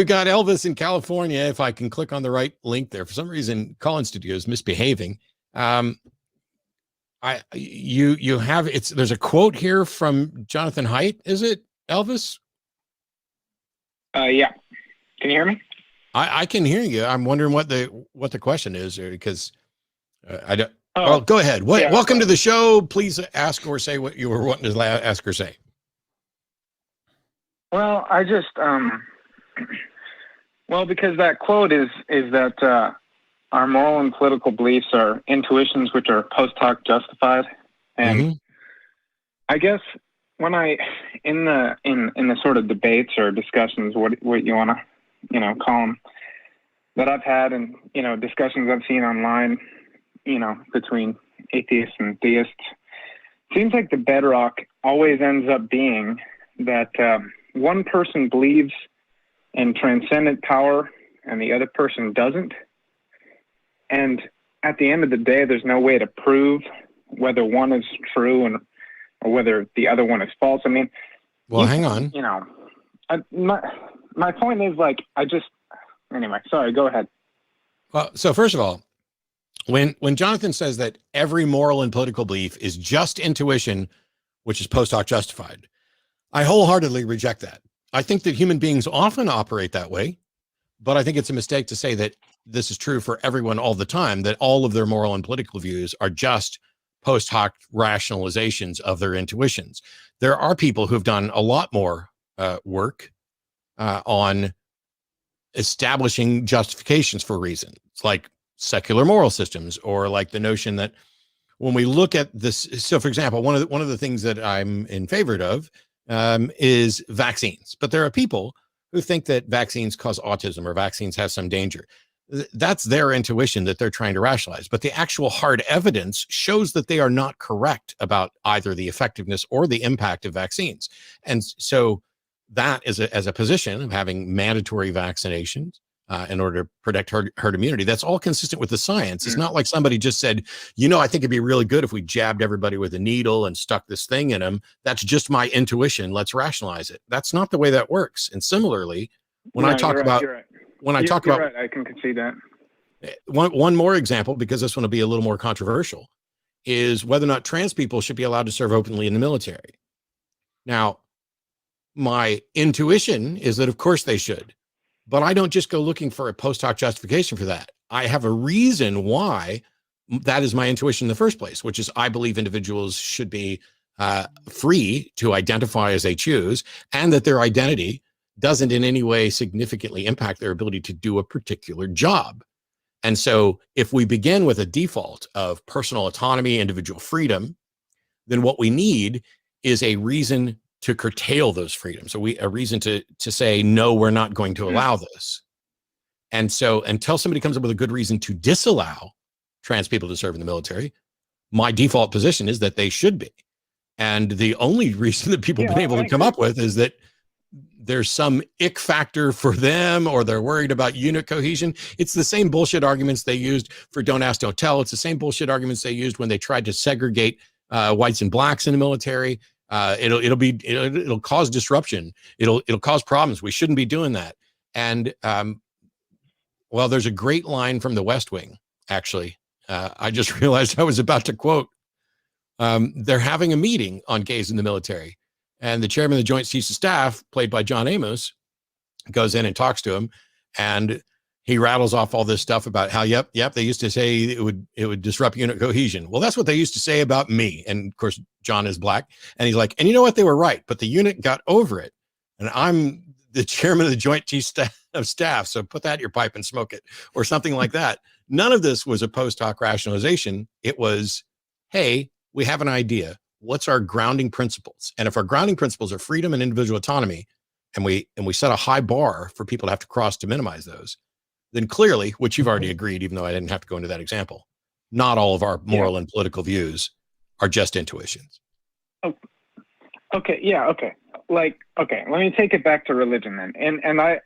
We got Elvis in California. If I can click on the right link there, for some reason, Collin Studio is misbehaving. You have there's a quote here from Jonathan Haidt. Is it Elvis? Yeah. Can you hear me? I can hear you. I'm wondering what the question is, because I don't. Oh, go ahead. Welcome to the show. Please ask or say what you were wanting to ask or say. Well, I just because that quote is that our moral and political beliefs are intuitions which are post hoc justified, and I guess when in the sort of debates or discussions, what you want to call them, that I've had, and discussions I've seen online, between atheists and theists, seems like the bedrock always ends up being that one person believes in transcendent power and the other person doesn't. And at the end of the day, there's no way to prove whether one is true or whether the other one is false. I mean, well, hang on. My point is, anyway, sorry, go ahead. Well, so first of all, when Jonathan says that every moral and political belief is just intuition, which is post hoc justified, I wholeheartedly reject that. I think that human beings often operate that way, but I think it's a mistake to say that this is true for everyone all the time, that all of their moral and political views are just post hoc rationalizations of their intuitions. There are people who've done a lot more work on establishing justifications for reasons, like secular moral systems, or like the notion that when we look at this, so for example, one of the things that I'm in favor of is vaccines. But there are people who think that vaccines cause autism or vaccines have some danger. That's their intuition that they're trying to rationalize. But the actual hard evidence shows that they are not correct about either the effectiveness or the impact of vaccines. And so that is as a position of having mandatory vaccinations in order to protect herd immunity, that's all consistent with the science. It's not like somebody just said, I think it'd be really good if we jabbed everybody with a needle and stuck this thing in them. That's just my intuition. Let's rationalize it. That's not the way that works. And similarly, when I talk about, I can concede that. One more example, because this one will be a little more controversial, is whether or not trans people should be allowed to serve openly in the military. Now, my intuition is that of course they should. But I don't just go looking for a post hoc justification for that. I have a reason why that is my intuition in the first place, which is I believe individuals should be free to identify as they choose, and that their identity doesn't in any way significantly impact their ability to do a particular job. And so if we begin with a default of personal autonomy, individual freedom, then what we need is a reason to curtail those freedoms. So a reason to say, no, we're not going to allow this. And so until somebody comes up with a good reason to disallow trans people to serve in the military, my default position is that they should be. And the only reason that people have been able to come up with is that there's some ick factor for them, or they're worried about unit cohesion. It's the same bullshit arguments they used for Don't Ask, Don't Tell. It's the same bullshit arguments they used when they tried to segregate whites and blacks in the military. It'll cause disruption. It'll cause problems. We shouldn't be doing that. And there's a great line from The West Wing, actually. I just realized I was about to quote. They're having a meeting on gays in the military, and the chairman of the Joint Chiefs of Staff, played by John Amos, goes in and talks to him, and he rattles off all this stuff about how, yep, they used to say it would disrupt unit cohesion. Well, that's what they used to say about me. And of course, John is black. And he's like, and you know what? They were right, but the unit got over it. And I'm the chairman of the Joint Chiefs of Staff, so put that in your pipe and smoke it, or something like that. None of this was a post hoc rationalization. It was, hey, we have an idea. What's our grounding principles? And if our grounding principles are freedom and individual autonomy, and we set a high bar for people to have to cross to minimize those, then clearly, which you've already agreed, even though I didn't have to go into that example, not all of our moral and political views are just intuitions. Oh, okay. Yeah. Okay. Okay, let me take it back to religion then. And I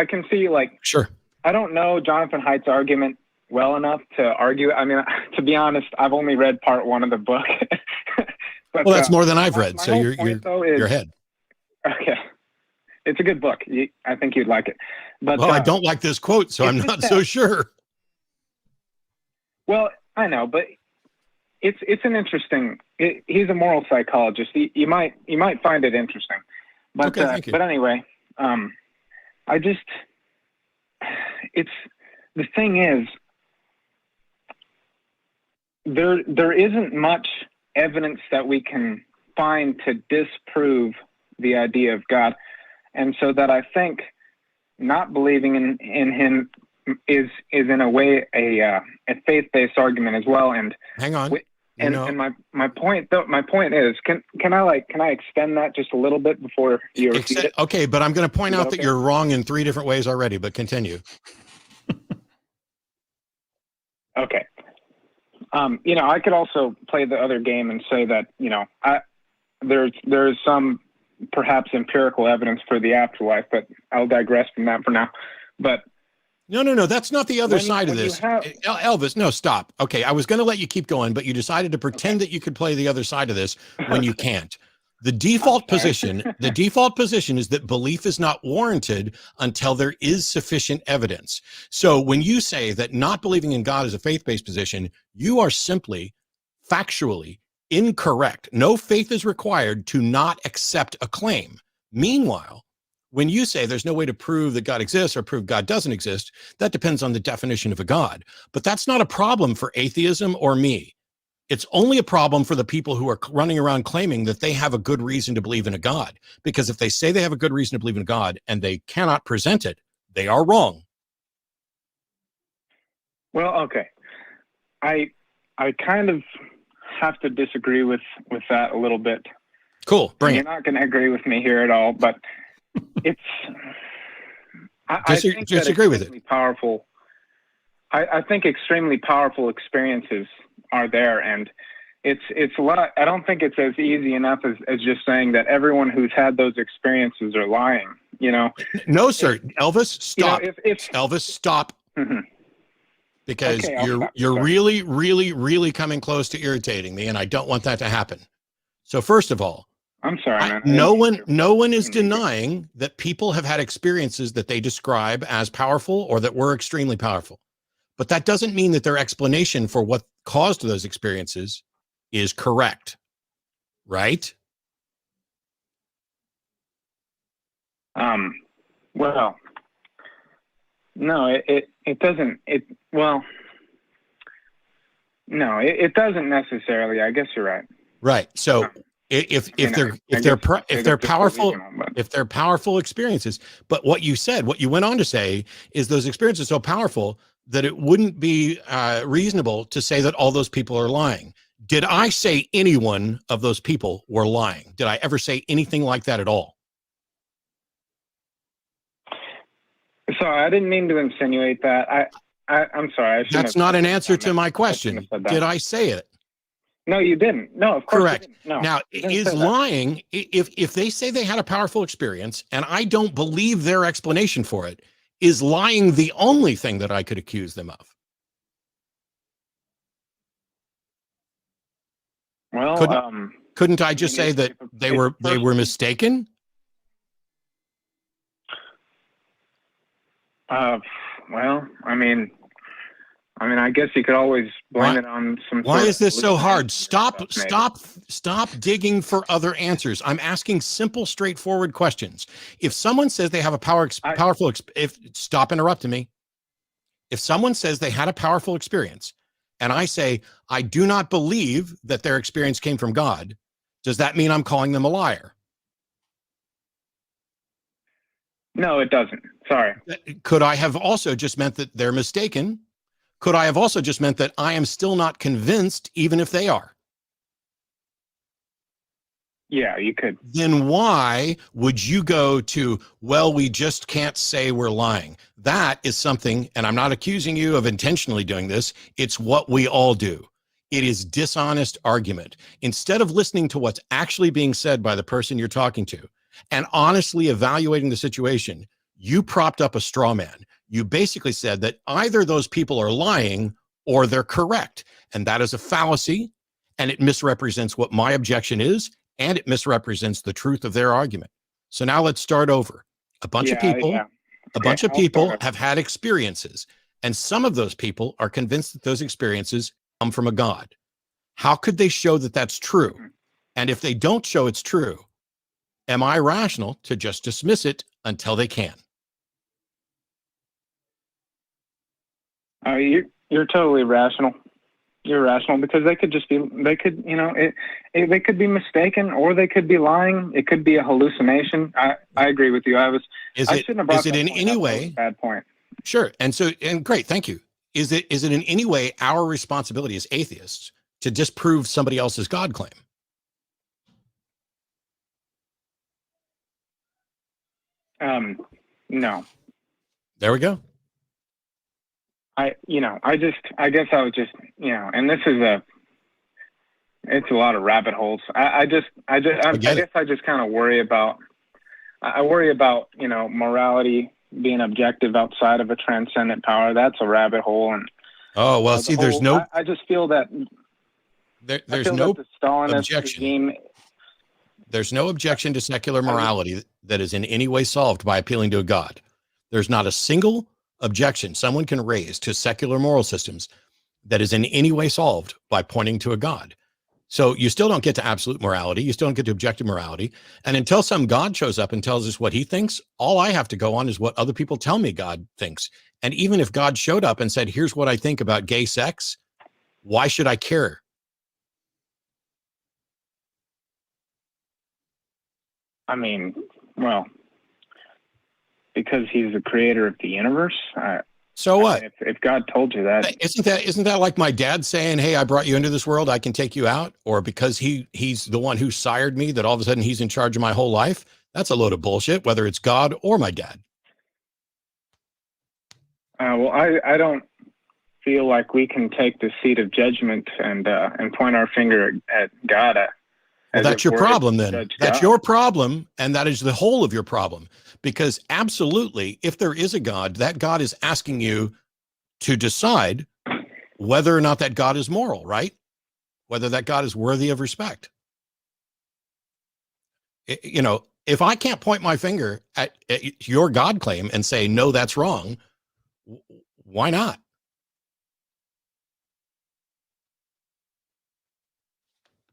can see, sure. I don't know Jonathan Haidt's argument well enough to argue. I mean, to be honest, I've only read part one of the book. But, well, that's more than I've read. So you're ahead. Okay. it's a good book. I think you'd like it. But well, I don't like this quote, so I'm not so sure. Well, I know, but it's an interesting. He's a moral psychologist. You might find it interesting. But okay, thank you. But anyway, I just the thing is, there isn't much evidence that we can find to disprove the idea of God, and so that I think not believing in him is in a way a faith-based argument as well. And hang on. And my point is, can I extend that just a little bit before you refute it? Okay, but I'm going to point out that you're wrong in 3 different ways already, but continue. Okay. I could also play the other game and say that, there's some perhaps empirical evidence for the afterlife, but I'll digress from that for now. But no, that's not the other side of this. Elvis, no, stop. Okay, I was going to let you keep going, but you decided to pretend that you could play the other side of this when you can't. The default position is that belief is not warranted until there is sufficient evidence. So when you say that not believing in God is a faith-based position, you are simply factually incorrect. No faith is required to not accept a claim. Meanwhile, when you say there's no way to prove that God exists or prove God doesn't exist, that depends on the definition of a God. But that's not a problem for atheism or me. It's only a problem for the people who are running around claiming that they have a good reason to believe in a God. Because if they say they have a good reason to believe in a God and they cannot present it, they are wrong. Well, okay. I kind of have to disagree with that a little bit. Cool. Bring it. You're not going to agree with me here at all, but it's I think disagree with it. Powerful. I think extremely powerful experiences are there, and it's a lot. I don't think it's as easy enough as just saying that everyone who's had those experiences are lying. No, sir. Elvis, stop. Elvis, stop. Mm-hmm. Because you're really, really, really coming close to irritating me, and I don't want that to happen. So first of all, I'm sorry, man. No one is denying that people have had experiences that they describe as powerful or that were extremely powerful. But that doesn't mean that their explanation for what caused those experiences is correct. Right? Well, no, it doesn't. It doesn't necessarily. I guess you're right. Right. So if they're powerful experiences, but what you went on to say is those experiences are so powerful that it wouldn't be reasonable to say that all those people are lying. Did I say any one of those people were lying? Did I ever say anything like that at all? Sorry, I didn't mean to insinuate that. I'm sorry. That's not an answer to my question. Did I say it? No, you didn't. No, of course. Correct. You didn't. No, now, is lying, if they say they had a powerful experience and I don't believe their explanation for it, is lying the only thing that I could accuse them of? Well, couldn't I just say that they were mistaken? Well, I guess you could always blame it on some. Why is this so hard? Stop digging for other answers. I'm asking simple, straightforward questions. If someone says they have a stop interrupting me. If someone says they had a powerful experience and I say, I do not believe that their experience came from God, does that mean I'm calling them a liar? No, it doesn't. Sorry. Could I have also just meant that they're mistaken? Could I have also just meant that I am still not convinced, even if they are? Yeah, you could. Then why would you go to, well, we just can't say we're lying? That is something, and I'm not accusing you of intentionally doing this. It's what we all do. It is dishonest argument. Instead of listening to what's actually being said by the person you're talking to and honestly evaluating the situation, you propped up a straw man. You basically said that either those people are lying or they're correct. And that is a fallacy, and it misrepresents what my objection is, and it misrepresents the truth of their argument. So now let's start over. A bunch of Yeah, people, yeah. a Okay, bunch of I'll start people it. have had experiences, and some of those people are convinced that those experiences come from a God. How could they show that that's true? And if they don't show it's true, am I rational to just dismiss it until they can? You're totally rational. You're rational because they could just be, they could, you know, they could be mistaken or they could be lying. It could be a hallucination. I agree with you. I shouldn't have brought is it that in point any up. That was way? a bad point. Sure. And great. Thank you. Is it in any way our responsibility as atheists to disprove somebody else's God claim? No. There we go. I guess I would just, you know, and this is it's a lot of rabbit holes. I guess I just kind of worry about, you know, morality being objective outside of a transcendent power. That's a rabbit hole. And oh, well, see, there's no, I just feel that there's no the Stalinist objection. regime. There's no objection to secular morality that is in any way solved by appealing to a God. There's not a single objection someone can raise to secular moral systems that is in any way solved by pointing to a God. So you still don't get to absolute morality. You still don't get to objective morality. And until some God shows up and tells us what he thinks, all I have to go on is what other people tell me God thinks. And even if God showed up and said, here's what I think about gay sex, why should I care? I mean, well, because he's the creator of the universe. So what? I mean, if God told you that, isn't that like my dad saying, hey, I brought you into this world, I can take you out? Or because he's the one who sired me, that all of a sudden he's in charge of my whole life? That's a load of bullshit, whether it's God or my dad. well, I don't feel like we can take the seat of judgment and point our finger at God. Well, that's your problem then. That's your problem, and that is the whole of your problem. Because absolutely, if there is a God, that God is asking you to decide whether or not that God is moral, right? Whether that God is worthy of respect. You know, if I can't point my finger at your God claim and say, no, that's wrong, why not?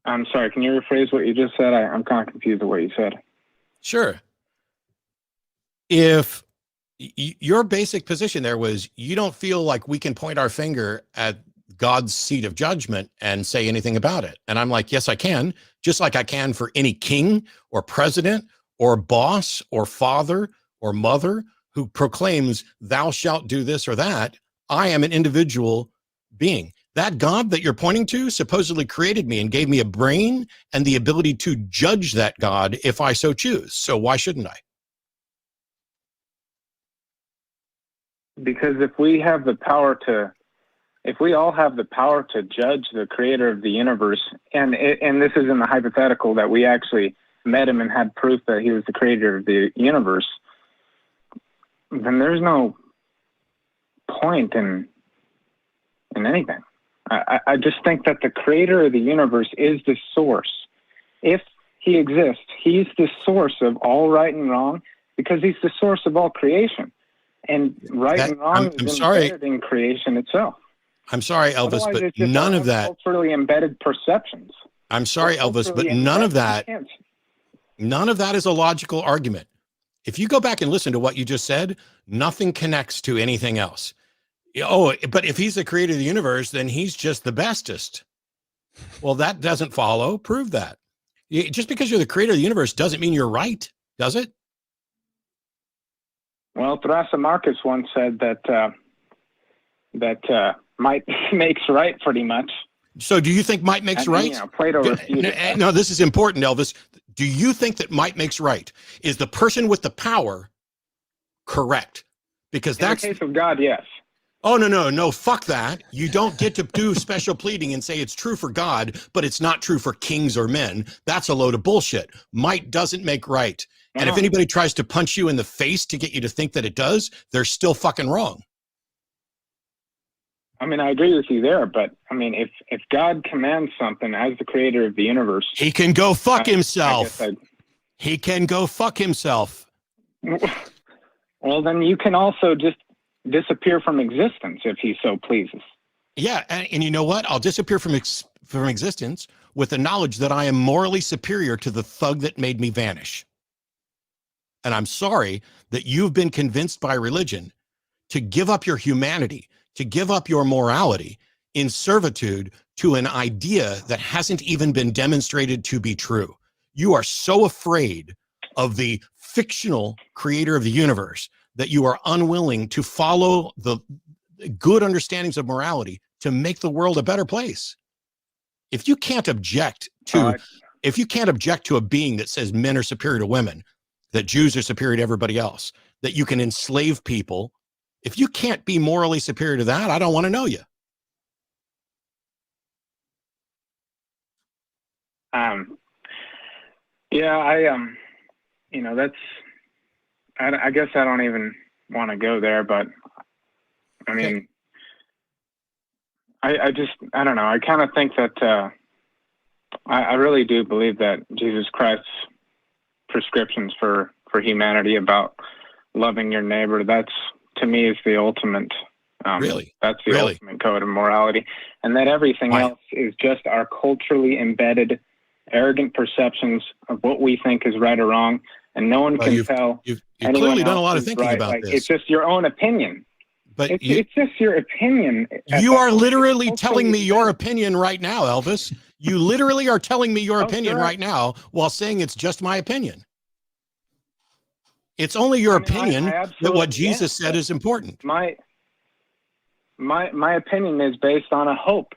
I'm sorry, can you rephrase what you just said? I'm kind of confused with what you said. Sure. If your basic position there was you don't feel like we can point our finger at God's seat of judgment and say anything about it. And I'm like, yes, I can, just like I can for any king or president or boss or father or mother who proclaims thou shalt do this or that. I am an individual being. That God that you're pointing to supposedly created me and gave me a brain and the ability to judge that God if I so choose. So why shouldn't I? Because if we all have the power to judge the creator of the universe, and this is in the hypothetical that we actually met him and had proof that he was the creator of the universe, then there's no point in anything. I just think that the creator of the universe is the source. If he exists, he's the source of all right and wrong because he's the source of all creation. And and wrong is embedded in creation itself. I'm sorry, Elvis, but none of that culturally embedded perceptions. I'm sorry, Elvis, but none of that is a logical argument. If you go back and listen to what you just said, nothing connects to anything else. Oh, but if he's the creator of the universe, then he's just the bestest. Well, that doesn't follow. Prove that. Just because you're the creator of the universe doesn't mean you're right, does it? Well, Thrasymachus once said that might makes right, pretty much. So do you think might makes right? You know, Plato refuted that. No, this is important, Elvis. Do you think that might makes right? Is the person with the power correct? Because that's in the case of God, yes. Oh, no, fuck that. You don't get to do special pleading and say it's true for God, but it's not true for kings or men. That's a load of bullshit. Might doesn't make right. And if anybody tries to punch you in the face to get you to think that it does, they're still fucking wrong. I mean, I agree with you there, but I mean, if God commands something as the creator of the universe, he can go fuck himself. He can go fuck himself. Well, then you can also just disappear from existence if he so pleases. Yeah, and you know what? I'll disappear from existence with the knowledge that I am morally superior to the thug that made me vanish. And I'm sorry that you've been convinced by religion to give up your humanity, to give up your morality in servitude to an idea that hasn't even been demonstrated to be true. You are so afraid of the fictional creator of the universe that you are unwilling to follow the good understandings of morality to make the world a better place. If you can't object to a being that says men are superior to women, that Jews are superior to everybody else, that you can enslave people, if you can't be morally superior to that, I don't want to know you. I guess I don't even want to go there, but I mean, I don't know. I kind of think that I really do believe that Jesus Christ's prescriptions for humanity about loving your neighbor, that's, to me, is the ultimate. That's the ultimate code of morality, and that everything else is just our culturally embedded, arrogant perceptions of what we think is right or wrong, and no one can tell. You've clearly done a lot of thinking about this. It's just your own opinion. But it's just your opinion. You are literally telling me your opinion right now, Elvis. You literally are telling me your opinion right now while saying it's just my opinion. It's only your opinion that what Jesus said is important. My opinion is based on a hope.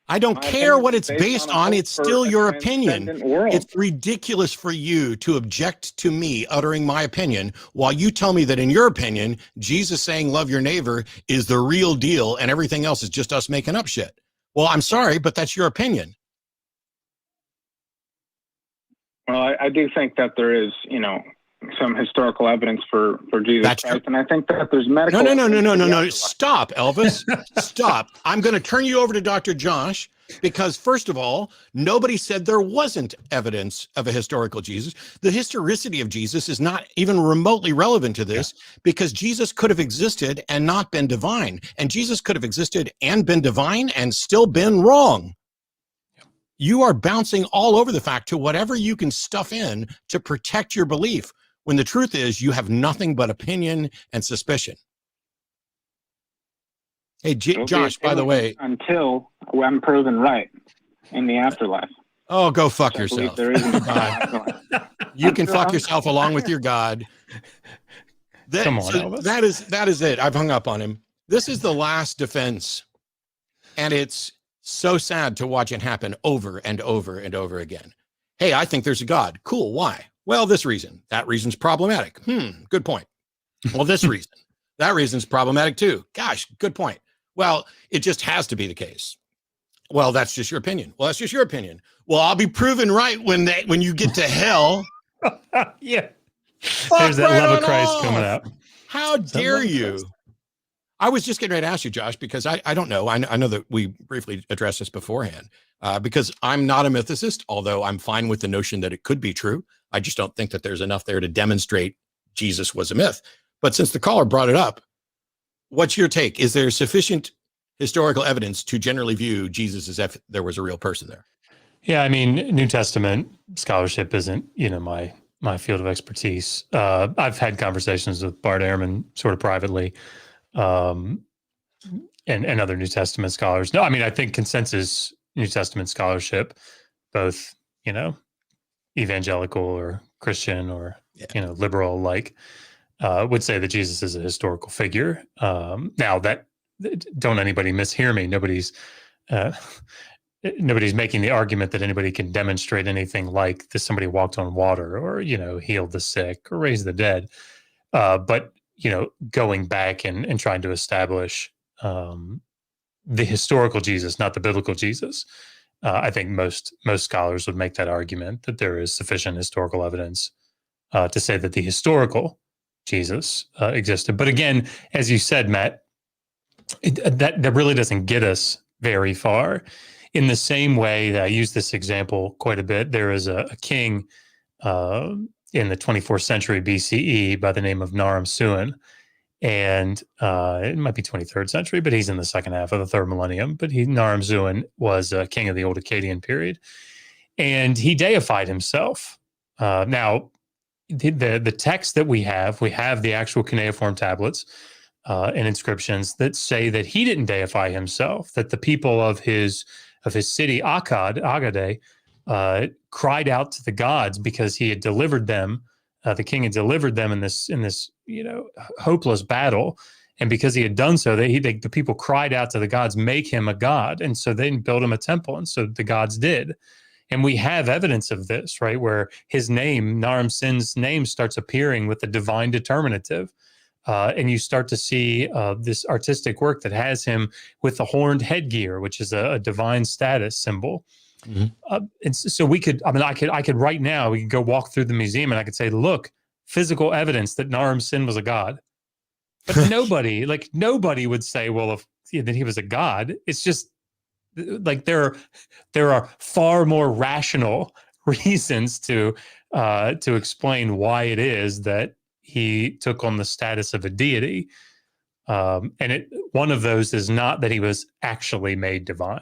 I don't care what it's based on. It's still your opinion. It's ridiculous for you to object to me uttering my opinion while you tell me that in your opinion, Jesus saying love your neighbor is the real deal and everything else is just us making up shit. Well, I'm sorry, but that's your opinion. Well, I do think that there is, some historical evidence for Jesus Christ. True. And I think that there's medical... No. Stop, Elvis. Stop. I'm going to turn you over to Dr. Josh because, first of all, nobody said there wasn't evidence of a historical Jesus. The historicity of Jesus is not even remotely relevant to this because Jesus could have existed and not been divine. And Jesus could have existed and been divine and still been wrong. You are bouncing all over the fact to whatever you can stuff in to protect your belief, when the truth is you have nothing but opinion and suspicion. Hey, Josh, by the way. Until I'm proven right in the afterlife. Oh, go fuck yourself. You can fuck yourself along with your God. Come on, Elvis. That is it. I've hung up on him. This is the last defense. And it's so sad to watch it happen over and over and over again. Hey, I think there's a God. Cool. Why? Well, this reason. That reason's problematic. Good point. Well, this reason. That reason's problematic too. Gosh, good point. Well, it just has to be the case. Well, that's just your opinion. Well, that's just your opinion. Well, I'll be proven right when you get to hell. Yeah. There's that love of Christ coming out. How dare you? I was just getting ready to ask you, Josh, because I don't know. I know that we briefly addressed this beforehand because I'm not a mythicist, although I'm fine with the notion that it could be true. I just don't think that there's enough there to demonstrate Jesus was a myth. But since the caller brought it up, what's your take? Is there sufficient historical evidence to generally view Jesus as if there was a real person there? Yeah, I mean, New Testament scholarship isn't, my field of expertise. I've had conversations with Bart Ehrman sort of privately. And other New Testament scholars. No, I mean, I think consensus New Testament scholarship, both, evangelical or Christian or, liberal alike, would say that Jesus is a historical figure. Now that, don't anybody mishear me. Nobody's making the argument that anybody can demonstrate anything like this. Somebody walked on water or, healed the sick or raised the dead. But going back and trying to establish the historical Jesus, not the biblical Jesus. I think most scholars would make that argument that there is sufficient historical evidence to say that the historical Jesus existed. But again, as you said, Matt, that really doesn't get us very far. In the same way that I use this example quite a bit, there is a king in the 24th century BCE by the name of Naram Suan. And it might be 23rd century, but he's in the second half of the third millennium. But Naram Suan was a king of the Old Akkadian period. And he deified himself. Now, the text that we have the actual cuneiform tablets and inscriptions that say that he didn't deify himself, that the people of his city, Agade, cried out to the gods because he had delivered them. The king had delivered them in this hopeless battle, and because he had done so, the people cried out to the gods, "Make him a god," and so they built him a temple, and so the gods did. And we have evidence of this, right, where his name, Naram Sin's name, starts appearing with the divine determinative. And you start to see this artistic work that has him with the horned headgear, which is a divine status symbol. Mm-hmm. And so I could right now, we could go walk through the museum and I could say, look, physical evidence that Naram Sin was a god. But nobody would say, well, that he was a god. It's just like there are far more rational reasons to explain why it is that he took on the status of a deity. And one of those is not that he was actually made divine.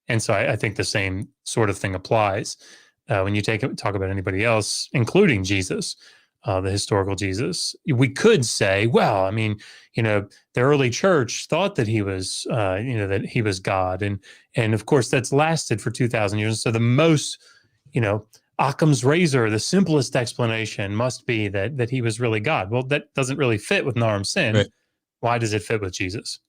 And so I think the same sort of thing applies when you talk about anybody else, including Jesus, the historical Jesus. We could say, well, I mean, the early church thought that he was, that he was God. And of course, that's lasted for 2,000 years. So the most, Occam's razor, the simplest explanation must be that he was really God. Well, that doesn't really fit with Naram Sin. Right. Why does it fit with Jesus?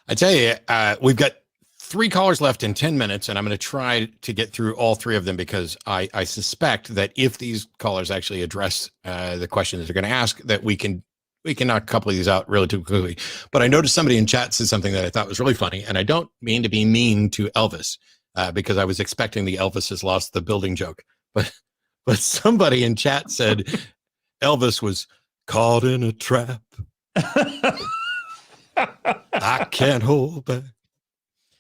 I tell you, we've got 3 callers left in 10 minutes, and I'm going to try to get through all 3 of them because I suspect that if these callers actually address the question that they're going to ask, that we can knock a couple of these out relatively quickly. But I noticed somebody in chat said something that I thought was really funny, and I don't mean to be mean to Elvis because I was expecting the Elvis has lost the building joke. But somebody in chat said Elvis was caught in a trap. I can't hold back.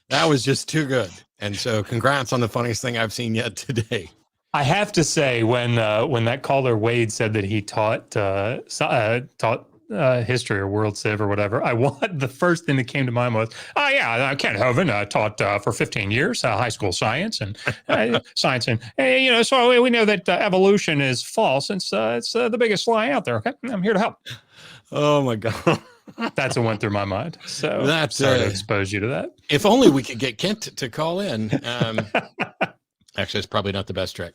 That was just too good. And so congrats on the funniest thing I've seen yet today. I have to say, when that caller Wade said that he taught history or world civ or whatever, the first thing that came to mind was, Kent Hovind taught for 15 years high school science and science, and so we know that evolution is false. It's the biggest lie out there. Okay, I'm here to help. Oh my God. That's what went through my mind. So that's sorry to expose you to that. If only we could get Kent to call in. Actually, it's probably not the best trick.